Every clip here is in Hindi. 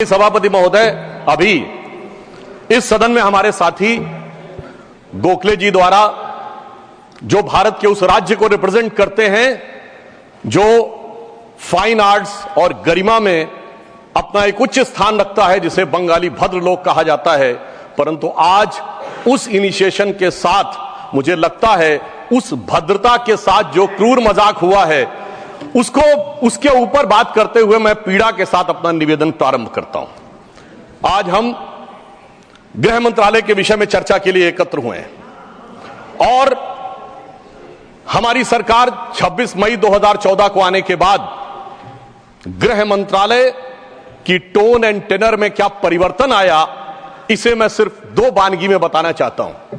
सभापति महोदय, अभी इस सदन में हमारे साथी गोखले जी द्वारा जो भारत के उस राज्य को रिप्रेजेंट करते हैं जो फाइन आर्ट्स और गरिमा में अपना एक उच्च स्थान रखता है, जिसे बंगाली भद्र लोक कहा जाता है, परंतु आज उस इनिशिएशन के साथ मुझे लगता है उस भद्रता के साथ जो क्रूर मजाक हुआ है उसके ऊपर बात करते हुए मैं पीड़ा के साथ अपना निवेदन प्रारंभ करता हूं। आज हम गृह मंत्रालय के विषय में चर्चा के लिए एकत्र हुए हैं और हमारी सरकार 26 मई 2014 को आने के बाद गृह मंत्रालय की टोन एंड टेनर में क्या परिवर्तन आया, इसे मैं सिर्फ दो वानगी में बताना चाहता हूं।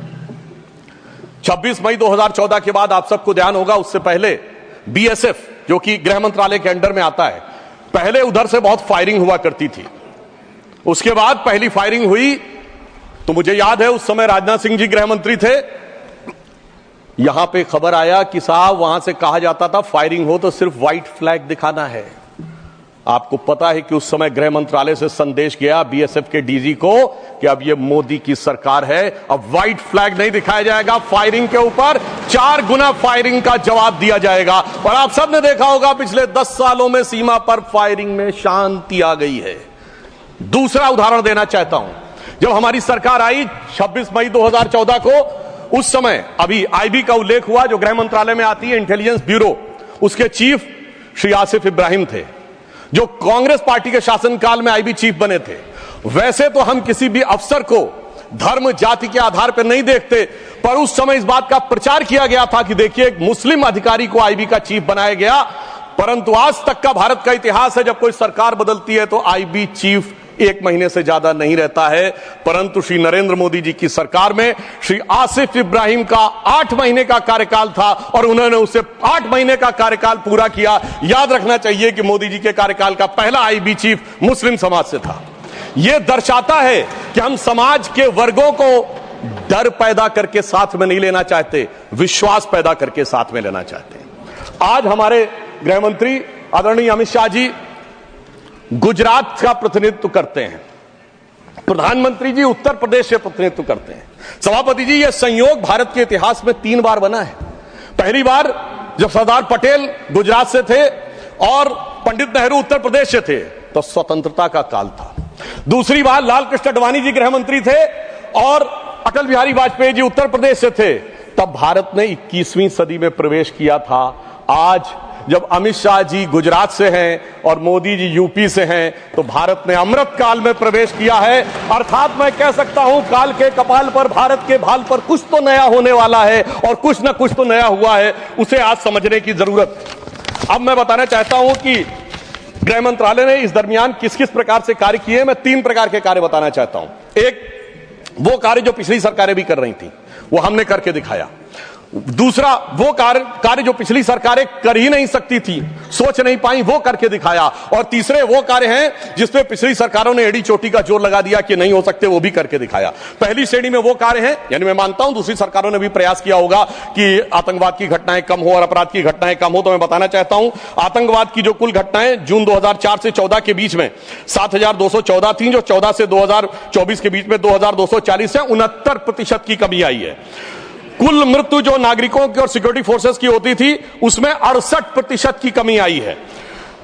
26 मई 2014 के बाद आप सबको ध्यान होगा, उससे पहले बीएसएफ जो कि गृह मंत्रालय के अंडर में आता है, पहले उधर से बहुत फायरिंग हुआ करती थी। उसके बाद पहली फायरिंग हुई तो मुझे याद है उस समय राजनाथ सिंह जी गृह मंत्री थे। यहां पे खबर आया कि साहब वहां से कहा जाता था फायरिंग हो तो सिर्फ व्हाइट फ्लैग दिखाना है। आपको पता है कि उस समय गृह मंत्रालय से संदेश गया बीएसएफ के डीजी को कि अब ये मोदी की सरकार है, अब व्हाइट फ्लैग नहीं दिखाया जाएगा, फायरिंग के ऊपर 4 गुना फायरिंग का जवाब दिया जाएगा। और आप सबने देखा होगा पिछले 10 सालों में सीमा पर फायरिंग में शांति आ गई है। दूसरा उदाहरण देना चाहता हूं, जब हमारी सरकार आई 26 मई 2014 को, उस समय अभी आईबी का उल्लेख हुआ जो गृह मंत्रालय में आती है, इंटेलिजेंस ब्यूरो, उसके चीफ श्री आसिफ इब्राहिम थे जो कांग्रेस पार्टी के शासनकाल में आईबी चीफ बने थे। वैसे तो हम किसी भी अफसर को धर्म जाति के आधार पर नहीं देखते, पर उस समय इस बात का प्रचार किया गया था कि देखिए एक मुस्लिम अधिकारी को आईबी का चीफ बनाया गया। परंतु आज तक का भारत का इतिहास है, जब कोई सरकार बदलती है तो आईबी चीफ 1 महीने से ज्यादा नहीं रहता है। परंतु श्री नरेंद्र मोदी जी की सरकार में श्री आसिफ इब्राहिम का 8 महीने का कार्यकाल था और उन्होंने उसे 8 महीने का कार्यकाल पूरा किया। याद रखना चाहिए कि मोदी जी के कार्यकाल का पहला आईबी चीफ मुस्लिम समाज से था। यह दर्शाता है कि हम समाज के वर्गों को डर पैदा करके साथ में नहीं लेना चाहते, विश्वास पैदा करके साथ में लेना चाहते हैं। आज हमारे गृह मंत्री आदरणीय अमित शाह जी गुजरात का प्रतिनिधित्व करते हैं, प्रधानमंत्री जी उत्तर प्रदेश से प्रतिनिधित्व करते हैं। सभापति जी, यह संयोग भारत के इतिहास में 3 बार बना है। पहली बार जब सरदार पटेल गुजरात से थे और पंडित नेहरू उत्तर प्रदेश से थे तो स्वतंत्रता का काल था। दूसरी बार लाल कृष्ण आडवाणी जी गृह मंत्री थे और अटल बिहारी वाजपेयी जी उत्तर प्रदेश से थे, तब भारत ने 21वीं सदी में प्रवेश किया था। आज जब अमित शाह जी गुजरात से हैं और मोदी जी यूपी से हैं, तो भारत ने अमृत काल में प्रवेश किया है। अर्थात मैं कह सकता हूं काल के कपाल पर, भारत के भाल पर कुछ तो नया होने वाला है और कुछ ना कुछ तो नया हुआ है, उसे आज समझने की जरूरत है। अब मैं बताना चाहता हूं कि गृह मंत्रालय ने इस दरमियान किस किस प्रकार से कार्य किए। मैं 3 प्रकार के कार्य बताना चाहता हूं। एक, वो कार्य जो पिछली सरकारें भी कर रही थी वो हमने करके दिखाया। दूसरा, वो कार्य जो पिछली सरकारें कर ही नहीं सकती थी, सोच नहीं पाई, वो करके दिखाया। और तीसरे वो कार्य हैं जिसपे पिछली सरकारों ने एड़ी चोटी का जोर लगा दिया कि नहीं हो सकते, वो भी करके दिखाया। पहली श्रेणी में वो कार्य हैं, यानी मैं मानता हूं दूसरी सरकारों ने भी प्रयास किया होगा कि आतंकवाद की घटनाएं कम हो और अपराध की घटनाएं कम हो। तो मैं बताना चाहता हूं आतंकवाद की जो कुल घटनाएं जून 2004 से 14 के बीच में 7214 थी, जो 14 से 2024 के बीच में 2240 से 69% की कमी आई है। कुल मृत्यु जो नागरिकों की और सिक्योरिटी फोर्सेस की होती थी उसमें 68% की कमी आई है।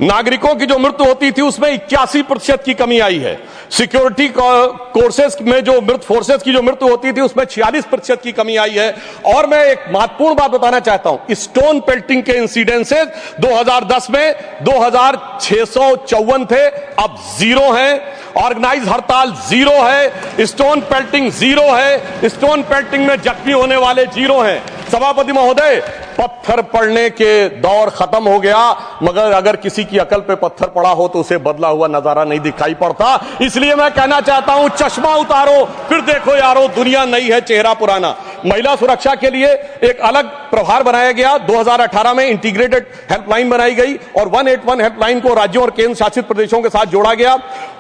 नागरिकों की जो मृत्यु होती थी उसमें 81% की कमी आई है। सिक्योरिटी कोर्सेस में जो फोर्सेस की जो मृत्यु होती थी उसमें 46% की कमी आई है। और मैं एक महत्वपूर्ण बात बताना चाहता हूं, स्टोन पेल्टिंग के इंसिडेंसेस 2010 में 2654 थे, अब 0 है। ऑर्गेनाइज हड़ताल 0 है, स्टोन पेल्टिंग 0 है, स्टोन पेल्टिंग में जख्मी होने वाले 0 हैं। सभापति महोदय, पत्थर पड़ने के दौर खत्म हो गया, मगर अगर किसी की अकल पे पत्थर पड़ा हो तो उसे बदला हुआ नजारा नहीं दिखाई पड़ता। इसलिए मैं कहना चाहता हूं चश्मा उतारो फिर देखो यारो, दुनिया नई है चेहरा पुराना। महिला सुरक्षा के लिए एक अलग प्रभार बनाया गया। 2018 में इंटीग्रेटेड हेल्पलाइन बनाई गई और 181 हेल्पलाइन को राज्यों और केंद्र शासित प्रदेशों के साथ जोड़ा गया।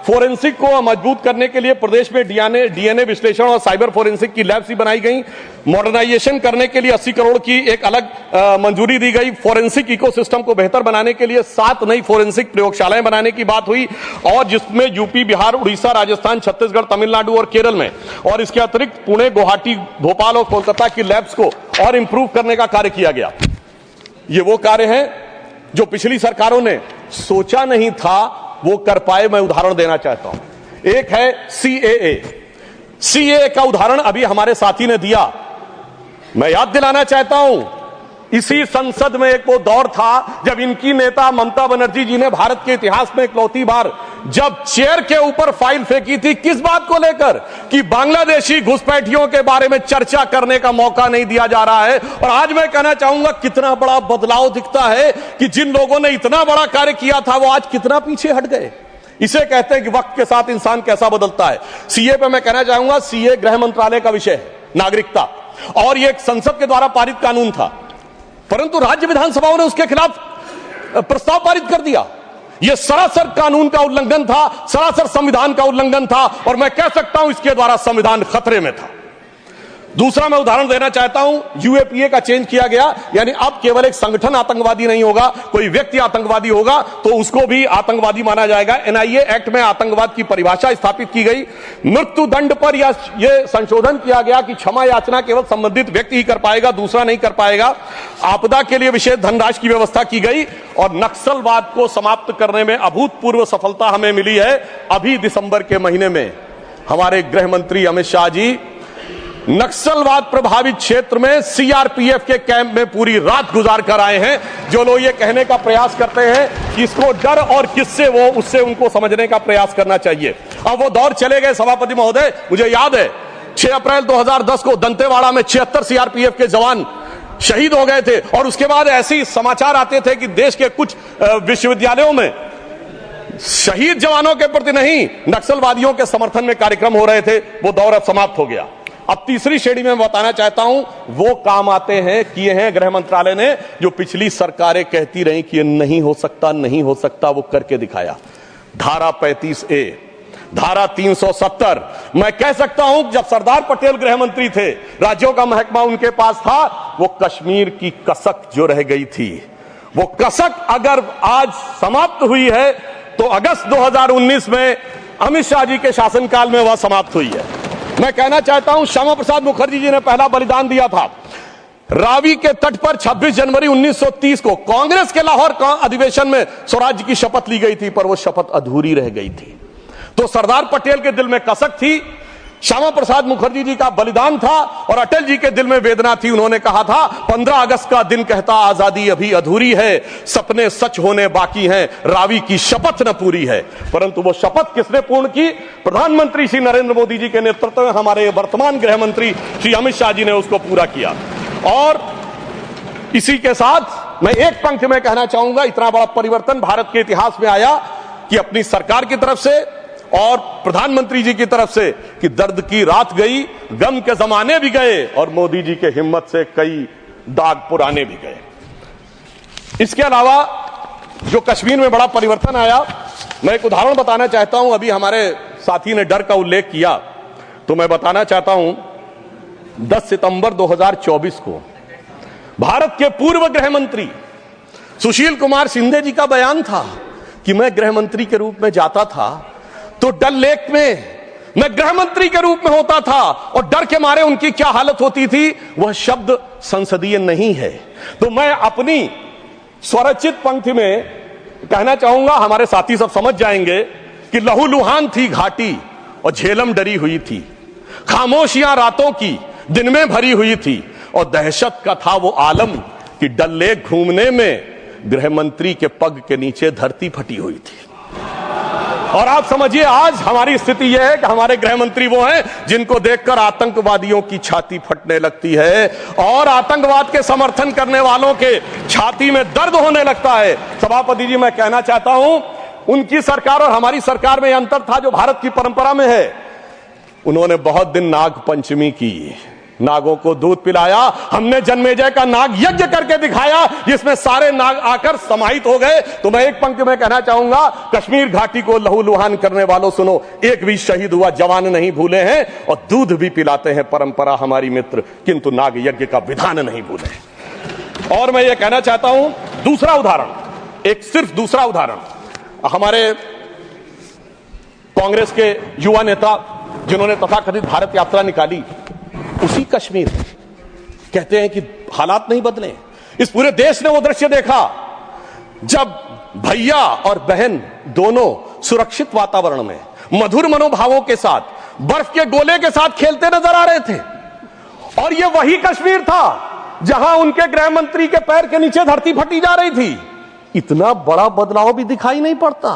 फोरेंसिक को मजबूत करने के लिए प्रदेश में डीएनए विश्लेषण और साइबर फोरेंसिक की लैब्स भी बनाई गई। मॉडर्नाइजेशन करने के लिए 80 करोड़ की एक अलग मंजूरी दी गई। फोरेंसिक इकोसिस्टम को बेहतर बनाने के लिए 7 नई फोरेंसिक प्रयोगशालाएं बनाने की बात हुई, और जिसमें यूपी, बिहार, उड़ीसा, राजस्थान, छत्तीसगढ़, तमिलनाडु और केरल में, और इसके अतिरिक्त पुणे, गुवाहाटी, भोपाल और कोलकाता की लैब्स को और इंप्रूव करने का कार्य किया गया। ये वो कार्य हैं जो पिछली सरकारों ने सोचा नहीं था वो कर पाए। मैं उदाहरण देना चाहता हूं। एक है सीएए का उदाहरण अभी हमारे साथी ने दिया। मैं याद दिलाना चाहता हूं, इसी संसद में एक वो दौर था जब इनकी नेता ममता बनर्जी जी ने भारत के इतिहास में इकलौती बार जब चेयर के ऊपर फाइल फेंकी थी, किस बात को लेकर कि बांग्लादेशी घुसपैठियों के बारे में चर्चा करने का मौका नहीं दिया जा रहा है। और आज मैं कहना चाहूंगा कितना बड़ा बदलाव दिखता है कि जिन लोगों ने इतना बड़ा कार्य किया था वो आज कितना पीछे हट गए। इसे कहते हैं कि वक्त के साथ इंसान कैसा बदलता है। सीए पे मैं कहना चाहूंगा, सीए गृह मंत्रालय का विषय है, नागरिकता, और यह एक संसद के द्वारा पारित कानून था, परंतु राज्य विधानसभाओं ने उसके खिलाफ प्रस्ताव पारित कर दिया। यह सरासर कानून का उल्लंघन था, सरासर संविधान का उल्लंघन था, और मैं कह सकता हूं इसके द्वारा संविधान खतरे में था। दूसरा मैं उदाहरण देना चाहता हूं, यूएपीए का चेंज किया गया, यानी अब केवल एक संगठन आतंकवादी नहीं होगा, कोई व्यक्ति आतंकवादी होगा तो उसको भी आतंकवादी माना जाएगा। एनआईए एक्ट में आतंकवाद की परिभाषा स्थापित की गई। मृत्यु दंड पर यह संशोधन किया गया कि क्षमा याचना केवल संबंधित व्यक्ति ही कर पाएगा, दूसरा नहीं कर पाएगा। आपदा के लिए विशेष धनराशि की व्यवस्था की गई, और नक्सलवाद को समाप्त करने में अभूतपूर्व सफलता हमें मिली है। अभी दिसंबर के महीने में हमारे गृह मंत्री अमित शाह जी नक्सलवाद प्रभावित क्षेत्र में सीआरपीएफ के कैंप में पूरी रात गुजार कर आए हैं। जो लोग ये कहने का प्रयास करते हैं कि इसको डर और किससे वो, उससे उनको समझने का प्रयास करना चाहिए। अब वो दौर चले गए सभापति महोदय। मुझे याद है 6 अप्रैल 2010 को दंतेवाड़ा में 76 सीआरपीएफ के जवान शहीद हो गए थे, और उसके बाद ऐसे समाचार आते थे कि देश के कुछ विश्वविद्यालयों में शहीद जवानों के प्रति नहीं, नक्सलवादियों के समर्थन में कार्यक्रम हो रहे थे। वो दौर अब समाप्त हो गया। अब तीसरी श्रेणी में बताना चाहता हूं, वो काम आते हैं, किए हैं गृह मंत्रालय ने, जो पिछली सरकारें कहती रही कि ये नहीं हो सकता, नहीं हो सकता, वो करके दिखाया। धारा 35A, धारा 370। मैं कह सकता हूं जब सरदार पटेल गृह मंत्री थे, राज्यों का महकमा उनके पास था, वो कश्मीर की कसक जो रह गई थी, वो कसक अगर आज समाप्त हुई है तो अगस्त 2019 में अमित शाह जी के शासनकाल में वह समाप्त हुई है। मैं कहना चाहता हूं, श्यामा प्रसाद मुखर्जी जी ने पहला बलिदान दिया था। रावी के तट पर 26 जनवरी 1930 को कांग्रेस के लाहौर अधिवेशन में स्वराज्य की शपथ ली गई थी, पर वो शपथ अधूरी रह गई थी। तो सरदार पटेल के दिल में कसक थी, श्यामा प्रसाद मुखर्जी जी का बलिदान था, और अटल जी के दिल में वेदना थी। उन्होंने कहा था 15 अगस्त का दिन कहता आजादी अभी अधूरी है, सपने सच होने बाकी हैं, रावी की शपथ न पूरी है। परंतु वो शपथ किसने पूर्ण की? प्रधानमंत्री श्री नरेंद्र मोदी जी के नेतृत्व में हमारे वर्तमान गृह मंत्री श्री अमित शाह जी ने उसको पूरा किया। और इसी के साथ मैं एक पंक्ति में कहना चाहूंगा, इतना बड़ा परिवर्तन भारत के इतिहास में आया कि अपनी सरकार की तरफ से और प्रधानमंत्री जी की तरफ से कि दर्द की रात गई, गम के जमाने भी गए, और मोदी जी के हिम्मत से कई दाग पुराने भी गए। इसके अलावा जो कश्मीर में बड़ा परिवर्तन आया, मैं एक उदाहरण बताना चाहता हूं। अभी हमारे साथी ने डर का उल्लेख किया, तो मैं बताना चाहता हूं 10 सितंबर 2024 को भारत के पूर्व गृह मंत्री सुशील कुमार शिंदे जी का बयान था कि मैं गृह मंत्री के रूप में जाता था तो डल लेक में मैं गृह मंत्री के रूप में होता था, और डर के मारे उनकी क्या हालत होती थी, वह शब्द संसदीय नहीं है। तो मैं अपनी स्वरचित पंक्ति में कहना चाहूंगा, हमारे साथी सब समझ जाएंगे कि लहूलुहान थी घाटी और झेलम डरी हुई थी, खामोशियां रातों की दिन में भरी हुई थी, और दहशत का था वो आलम कि डल लेक घूमने में गृह मंत्री के पग के नीचे धरती फटी हुई थी। और आप समझिए आज हमारी स्थिति यह है कि हमारे गृह मंत्री वो हैं जिनको देखकर आतंकवादियों की छाती फटने लगती है, और आतंकवाद के समर्थन करने वालों के छाती में दर्द होने लगता है। सभापति जी, मैं कहना चाहता हूं, उनकी सरकार और हमारी सरकार में यह अंतर था जो भारत की परंपरा में है। उन्होंने बहुत दिन नाग पंचमी की, नागों को दूध पिलाया, हमने जन्मेजय का नाग यज्ञ करके दिखाया जिसमें सारे नाग आकर समाहित हो गए। तो मैं एक पंक्ति में कहना चाहूंगा, कश्मीर घाटी को लहूलुहान करने वालों सुनो, एक भी शहीद हुआ जवान नहीं भूले हैं, और दूध भी पिलाते हैं परंपरा हमारी मित्र, किंतु नाग यज्ञ का विधान नहीं भूले। और मैं ये कहना चाहता हूं, दूसरा उदाहरण, एक सिर्फ दूसरा उदाहरण, हमारे कांग्रेस के युवा नेता जिन्होंने तथाकथित भारत यात्रा निकाली, उसी कश्मीर कहते हैं कि हालात नहीं बदले। इस पूरे देश ने वो दृश्य देखा जब भैया और बहन दोनों सुरक्षित वातावरण में मधुर मनोभावों के साथ बर्फ के गोले के साथ खेलते नजर आ रहे थे। और ये वही कश्मीर था जहां उनके गृह मंत्री के पैर के नीचे धरती फटी जा रही थी। इतना बड़ा बदलाव भी दिखाई नहीं पड़ता।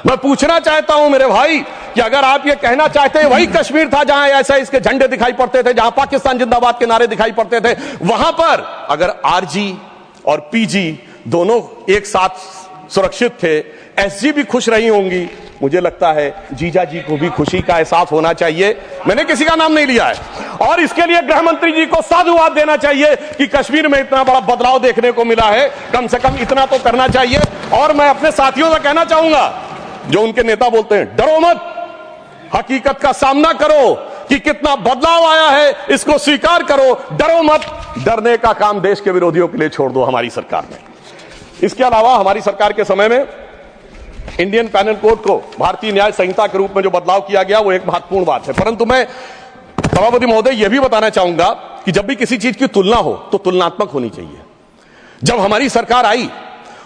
मैं पूछना चाहता हूं मेरे भाई कि अगर आप ये कहना चाहते हैं वही कश्मीर था जहां ऐसा इसके झंडे दिखाई पड़ते थे, जहां पाकिस्तान जिंदाबाद के नारे दिखाई पड़ते थे, वहां पर अगर आरजी और पीजी दोनों एक साथ सुरक्षित थे, एसजी भी खुश रही होंगी, मुझे लगता है जीजा जी को भी खुशी का एहसास होना चाहिए। मैंने किसी का नाम नहीं लिया है। और इसके लिए गृह मंत्री जी को साधुवाद देना चाहिए कि कश्मीर में इतना बड़ा बदलाव देखने को मिला है, कम से कम इतना तो करना चाहिए। और मैं अपने साथियों से कहना चाहूंगा जो उनके नेता बोलते हैं डरो मत, हकीकत का सामना करो कि कितना बदलाव आया है, इसको स्वीकार करो, डरो मत। डरने का काम देश के विरोधियों के लिए छोड़ दो हमारी सरकार ने। इसके अलावा हमारी सरकार के समय में इंडियन पैनल कोड को भारतीय न्याय संहिता के रूप में जो बदलाव किया गया वो एक महत्वपूर्ण बात है। परंतु मैं सभापति महोदय यह भी बताना चाहूंगा कि जब भी किसी चीज की तुलना हो तो तुलनात्मक होनी चाहिए। जब हमारी सरकार आई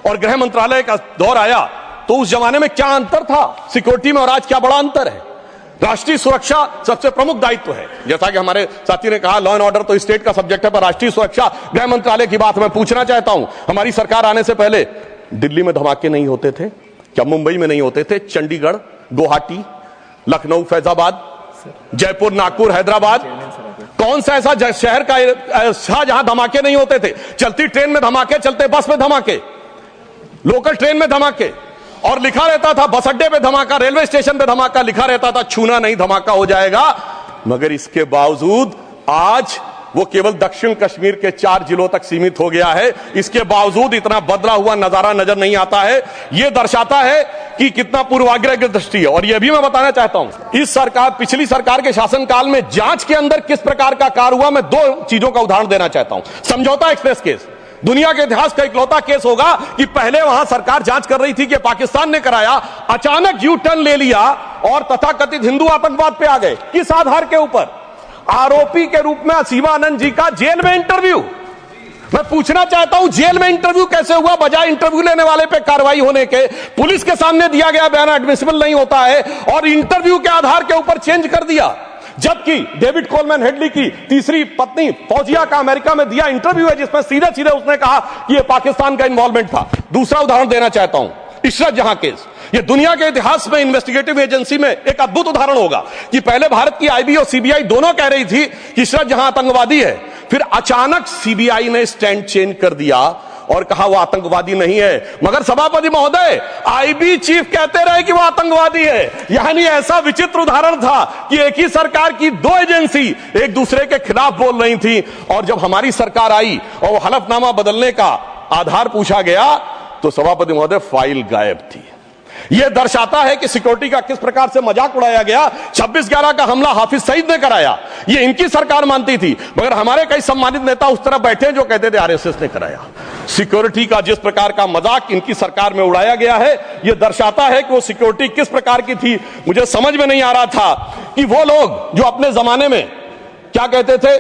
और गृह मंत्रालय का दौर आया तो उस जमाने में क्या अंतर था सिक्योरिटी में और आज क्या बड़ा अंतर है। राष्ट्रीय सुरक्षा सबसे प्रमुख दायित्व है। जैसा कि हमारे साथी ने कहा, लॉ एंड ऑर्डर तो स्टेट का सब्जेक्ट है, पर राष्ट्रीय सुरक्षा गृह मंत्रालय की बात मैं पूछना चाहता हूं। हमारी सरकार आने से पहले दिल्ली में धमाके नहीं होते थे क्या? मुंबई में नहीं होते थे? चंडीगढ़, गुवाहाटी, लखनऊ, फैजाबाद, जयपुर, नागपुर, हैदराबाद, कौन सा ऐसा शहर का जहां धमाके नहीं होते थे? चलती ट्रेन में धमाके, चलते बस में धमाके, लोकल ट्रेन में धमाके, और लिखा रहता था बस अड्डे पे धमाका, रेलवे स्टेशन पे धमाका, लिखा रहता था छूना नहीं, धमाका हो जाएगा। मगर इसके बावजूद आज वो केवल दक्षिण कश्मीर के 4 जिलों तक सीमित हो गया है। इसके बावजूद इतना बदला हुआ नजारा नजर नहीं आता है। यह दर्शाता है कि कितना पूर्वाग्रह की दृष्टि है। और यह भी मैं बताना चाहता हूं, इस सरकार, पिछली सरकार के शासनकाल में जांच के अंदर किस प्रकार का कार्य हुआ, मैं 2 चीजों का उदाहरण देना चाहता हूं। समझौता एक्सप्रेस केस दुनिया के इतिहास का इकलौता केस होगा कि पहले वहां सरकार जांच कर रही थी कि पाकिस्तान ने कराया, अचानक यू टर्न ले लिया और तथाकथित हिंदू आतंकवाद पे आ गए। किस आधार के ऊपर? आरोपी के रूप में असीमा आनंद जी का जेल में इंटरव्यू। मैं पूछना चाहता हूं जेल में इंटरव्यू कैसे हुआ? बजाय इंटरव्यू लेने वाले पे कार्रवाई होने के पुलिस के सामने दिया गया बयान एडमिसिबल नहीं होता है और इंटरव्यू के आधार के ऊपर चेंज कर दिया। जबकि डेविड कोलमैन हेडली की तीसरी पत्नी फौजिया का अमेरिका में दिया इंटरव्यू है जिसमें सीधे सीधे उसने कहा कि यह पाकिस्तान का इन्वॉल्वमेंट था। दूसरा उदाहरण देना चाहता हूं, इशरत जहां केस। यह दुनिया के इतिहास में इन्वेस्टिगेटिव एजेंसी में एक अद्भुत उदाहरण होगा कि पहले भारत की आईबी और सीबीआई दोनों कह रही थी कि इशरत जहां आतंकवादी है, फिर अचानक सीबीआई ने स्टैंड चेंज कर दिया और कहा वो आतंकवादी नहीं है। मगर सभापति महोदय, आईबी चीफ कहते रहे कि वो आतंकवादी है। यानी ऐसा विचित्र उदाहरण था कि एक ही सरकार की 2 एजेंसी एक दूसरे के खिलाफ बोल रही थी। और जब हमारी सरकार आई और हलफनामा बदलने का आधार पूछा गया तो सभापति महोदय फाइल गायब थी। यह दर्शाता है कि सिक्योरिटी का किस प्रकार से मजाक उड़ाया गया। 26/11 का हमला हाफिज सईद ने कराया, यह इनकी सरकार मानती थी, मगर हमारे कई सम्मानित नेता उस तरफ बैठे हैं जो कहते थे आरएसएस ने कराया। सिक्योरिटी का जिस प्रकार का मजाक इनकी सरकार में उड़ाया गया है, यह दर्शाता है कि वो सिक्योरिटी किस प्रकार की थी। मुझे समझ में नहीं आ रहा था कि वो लोग जो अपने जमाने में क्या कहते थे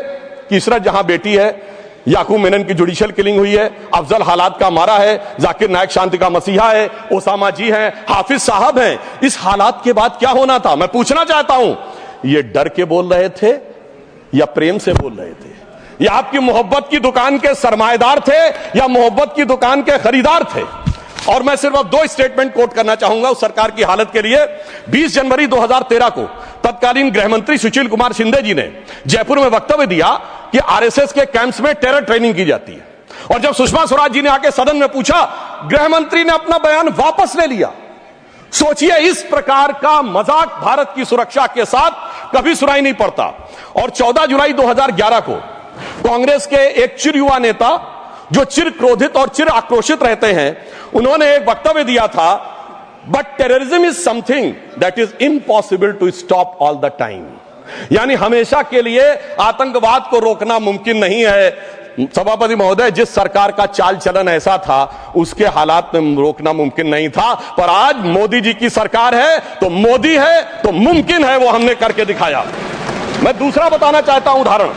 कि इशरत जहां बेटी है, याकूब मेनन की जुडिशियल किलिंग हुई है, अफजल हालात का मारा है, जाकिर नायक शांति का मसीहा है, ओसामा जी हैं, हाफिज साहब हैं। इस हालात के बाद क्या होना था? मैं पूछना चाहता हूं, ये डर के बोल रहे थे या प्रेम से बोल रहे थे? या आपकी मोहब्बत की दुकान के सरमाएदार थे या मोहब्बत की दुकान के खरीदार थे? और मैं सिर्फ अब 2 स्टेटमेंट कोट करना चाहूंगा उस सरकार की हालत के लिए। 20 जनवरी 2013 को तत्कालीन गृह मंत्री सुशील कुमार शिंदे जी ने जयपुर में वक्तव्य दिया कि आरएसएस के कैंप्स में टेरर ट्रेनिंग की जाती है। और जब सुषमा स्वराज जी ने आके सदन में पूछा, गृह मंत्री ने अपना बयान वापस ले लिया। सोचिए, इस प्रकार का मजाक भारत की सुरक्षा के साथ कभी सुनाई नहीं पड़ता। और 14 जुलाई 2011 को कांग्रेस के एक चिर युवा नेता जो चिर क्रोधित और चिर आक्रोशित रहते हैं, उन्होंने एक वक्तव्य दिया था, but terrorism is something that is impossible to stop all the time. यानी हमेशा के लिए आतंकवाद को रोकना मुमकिन नहीं है। सभापति महोदय, जिस सरकार का चाल चलन ऐसा था, उसके हालात में रोकना मुमकिन नहीं था, पर आज मोदी जी की सरकार है तो मोदी है तो मुमकिन है, वो हमने करके दिखाया। मैं दूसरा बताना चाहता हूं उदाहरण।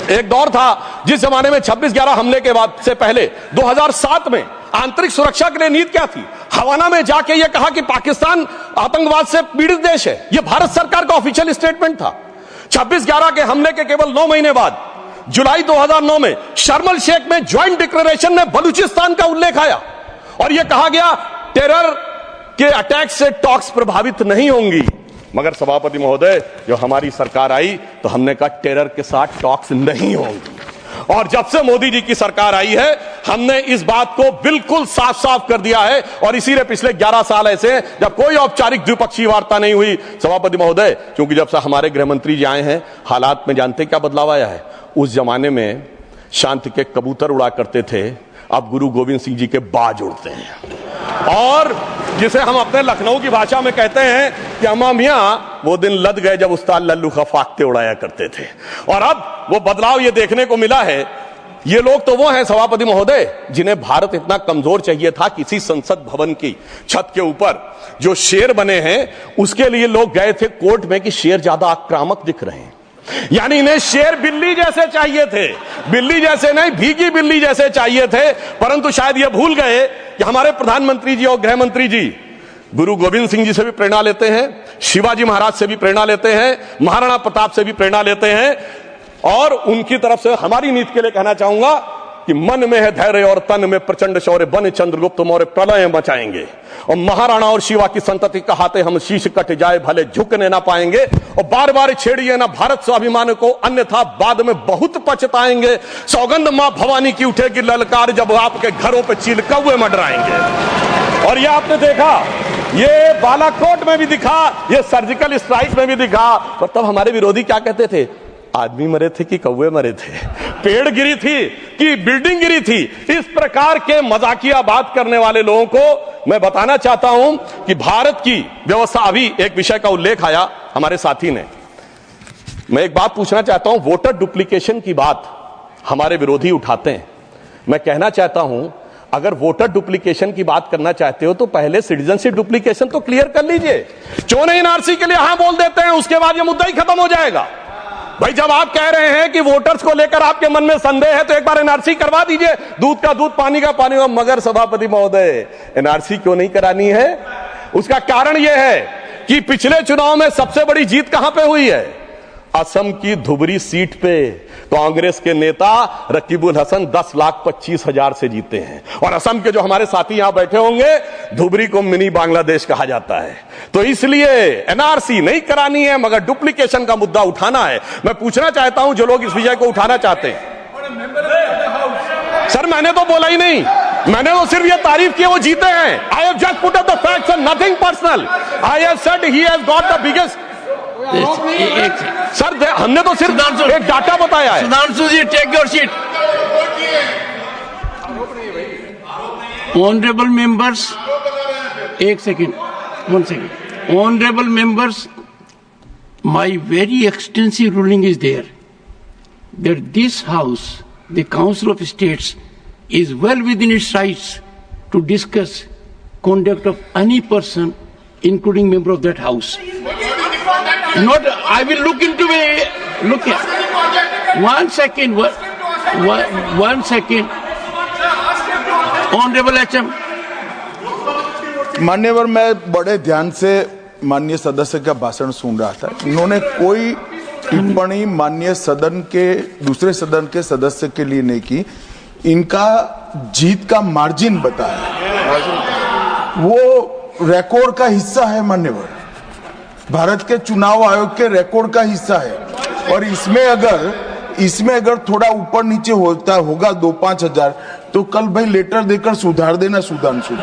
एक दौर था जिस जमाने में 26/11 हमले के बाद से पहले 2007 में आंतरिक सुरक्षा के लिए नीति क्या थी? हवाना में जाके यह कहा कि पाकिस्तान आतंकवाद से पीड़ित देश है। यह भारत सरकार का ऑफिशियल स्टेटमेंट था। 26/11 के हमले के केवल 9 महीने बाद जुलाई 2009 में शर्म एल शेख में ज्वाइंट डिक्लेरेशन में बलूचिस्तान का उल्लेख आया और यह कहा गया टेरर के अटैक से टॉक्स प्रभावित नहीं होंगी। मगर सभापति महोदय, जो हमारी सरकार आई तो हमने कहा टेरर के साथ टॉक्स नहीं होंगी। और जब से मोदी जी की सरकार आई है, हमने इस बात को बिल्कुल साफ साफ कर दिया है। और इसीलिए पिछले 11 साल ऐसे जब कोई औपचारिक द्विपक्षीय वार्ता नहीं हुई, सभापति महोदय, क्योंकि जब से हमारे गृह मंत्री जी आए हैं, हालात में जानते क्या बदलाव आया है? उस जमाने में शांति के कबूतर उड़ा करते थे, अब गुरु गोविंद सिंह जी के बाज उड़ते हैं। और जिसे हम अपने लखनऊ की भाषा में कहते हैं कि अम्मा मियां वो दिन लद गए जब उस्ताद लल्लू खा फाख्ते उड़ाया करते थे। और अब वो बदलाव ये देखने को मिला है। ये लोग तो वो हैं सभापति महोदय, जिन्हें भारत इतना कमजोर चाहिए था, किसी संसद भवन की छत के ऊपर जो शेर बने हैं उसके लिए लोग गए थे कोर्ट में कि शेर ज्यादा आक्रामक दिख रहे हैं। यानी इन्हें शेर बिल्ली जैसे चाहिए थे, बिल्ली जैसे नहीं, भीगी बिल्ली जैसे चाहिए थे। परंतु शायद ये भूल गए कि हमारे प्रधानमंत्री जी और गृह मंत्री जी गुरु गोविंद सिंह जी से भी प्रेरणा लेते हैं, शिवाजी महाराज से भी प्रेरणा लेते हैं, महाराणा प्रताप से भी प्रेरणा लेते हैं। और उनकी तरफ से हमारी नीति के लिए कहना चाहूंगा कि मन में है धैर्य और तन में प्रचंड शौर्य, बन चंद्रगुप्त मौर्य प्रलय मचाएंगे। और महाराणा और शिवा की संतति कहाते हम शीश कट जाए भले झुकने ना पाएंगे। और बार बार छेड़िए ना भारत स्वाभिमान को, अन्यथा बाद में बहुत पछताएंगे। सौगंध मां भवानी की उठेगी ललकार, जब आपके घरों पे चील कौवे मंडराएंगे। और ये आपने देखा, ये बालाकोट में भी दिखा, ये सर्जिकल स्ट्राइक में भी दिखा। और तब हमारे विरोधी क्या कहते थे? आदमी मरे थे कि कौवे मरे थे, पेड़ गिरी थी कि बिल्डिंग गिरी थी। इस प्रकार के मजाकिया बात करने वाले लोगों को मैं बताना चाहता हूं कि भारत की व्यवस्था, अभी एक विषय का उल्लेख आया हमारे साथी ने, मैं एक बात पूछना चाहता हूं। वोटर डुप्लीकेशन की बात हमारे विरोधी उठाते हैं। मैं कहना चाहता हूं, अगर वोटर डुप्लीकेशन की बात करना चाहते हो तो पहले सिटीजनशिप डुप्लीकेशन तो क्लियर कर लीजिए। क्यों नहीं एनआरसी के लिए हां बोल देते हैं, उसके बाद यह मुद्दा ही खत्म हो जाएगा। भाई, जब आप कह रहे हैं कि वोटर्स को लेकर आपके मन में संदेह है तो एक बार एनआरसी करवा दीजिए, दूध का दूध पानी का पानी। मगर सभापति महोदय, एनआरसी क्यों नहीं करानी है? उसका कारण यह है कि पिछले चुनाव में सबसे बड़ी जीत कहां पे हुई है? असम की धुबरी सीट पे कांग्रेस के नेता रकीबुल हसन 10,25,000 से जीते हैं। और असम के जो हमारे साथी यहां बैठे होंगे, धुबरी को मिनी बांग्लादेश कहा जाता है। तो इसलिए एनआरसी नहीं करानी है, मगर डुप्लीकेशन का मुद्दा उठाना है। मैं पूछना चाहता हूं जो लोग इस विषय को उठाना चाहते हैं। सर, मैंने तो बोला ही नहीं, मैंने तो सिर्फ ये तारीफ की वो जीते हैं। I have just put up the facts and nothing personal. I have said he has got the biggest. Sir, हमने तो सिर्फ एक डाटा बताया है। Sudhanshu ji, take your seat. Honourable members, एक second, 1 second. Honorable members, my very extensive ruling is there that this House, the Council of States, is well within its rights to discuss conduct of any person, including member of that House. Not, I will look into it. Look here. 1 second. 1 second. Honorable HM. मान्यवर, मैं बड़े ध्यान से माननीय सदस्य का भाषण सुन रहा था। इन्होंने कोई टिप्पणी माननीय सदन के दूसरे सदन के सदस्य के लिए नहीं की। इनका जीत का मार्जिन बताया, वो रिकॉर्ड का हिस्सा है मान्यवर, भारत के चुनाव आयोग के रिकॉर्ड का हिस्सा है। और इसमें अगर थोड़ा ऊपर नीचे होता होगा 2-5 हजार, तो कल भाई लेटर देकर सुधार देना सुधांशु।